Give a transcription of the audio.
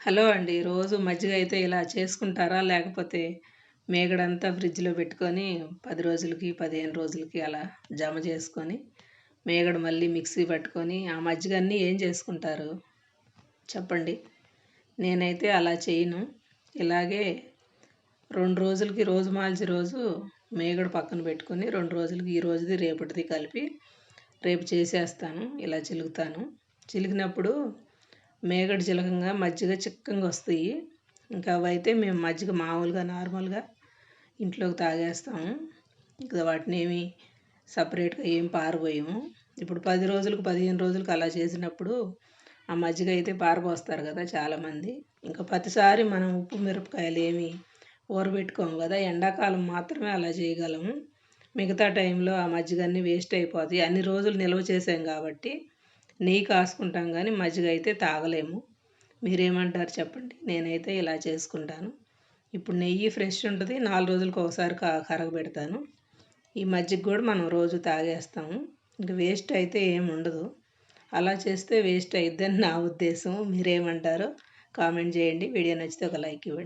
Hello అండి. రోజు మజ్జిగ అయితే ఇలా చేసుకుంటారా? లేకపోతే మీగడంతా ఫ్రిడ్జ్‌లో పెట్టుకొని 10 రోజులకి, 15 రోజులకి అలా జమ చేసుకొని, మీగడ మళ్ళీ మిక్సీ పట్టుకొని, ఆ మజ్జిగన్ని ఏం చేసుకుంటారు చెప్పండి? నేనైతే అలా చేయను. ఇలాగే 2 రోజులకి రోజు మార్చి రోజు మీగడ పక్కన పెట్టుకొని, 2 రోజులకి ఈ రోజుది, రేపటిది కలిపి రేపు చేసేస్తాను. ఇలా చిలుకుతాను. చిలికినప్పుడు మేగడ చిలకంగా మజ్జిగ చిక్కంగా వస్తాయి. ఇంకా అవైతే మేము మజ్జిగ మామూలుగా నార్మల్గా ఇంట్లోకి తాగేస్తాము. ఇంకా వాటిని ఏమి సపరేట్గా ఏం పారబోయము. ఇప్పుడు 10 రోజులకు 15 రోజులకు అలా చేసినప్పుడు ఆ మజ్జిగ అయితే పారబోస్తారు కదా చాలామంది. ఇంకా ప్రతిసారి మనం ఉప్పు మిరపకాయలు ఏమి ఊరబెట్టుకోము కదా, ఎండాకాలం మాత్రమే అలా చేయగలము. మిగతా టైంలో ఆ మజ్జిగ అన్నీ వేస్ట్ అయిపోతాయి. అన్ని రోజులు నిల్వ చేసాం కాబట్టి నెయ్యి కాసుకుంటాం కానీ మజ్జిగ అయితే తాగలేము. మీరేమంటారు చెప్పండి? నేనైతే ఇలా చేసుకుంటాను. ఇప్పుడు నెయ్యి ఫ్రెష్ ఉంటుంది. 4 రోజులకు ఒకసారి కరగబెడతాను. ఈ మజ్జిగ కూడా మనం రోజు తాగేస్తాము. ఇంక వేస్ట్ అయితే ఏమి ఉండదు. అలా చేస్తే వేస్ట్ అయిద్దని నా ఉద్దేశం. మీరేమంటారో కామెంట్ చేయండి. వీడియో నచ్చితే ఒక లైక్ ఇవ్వండి.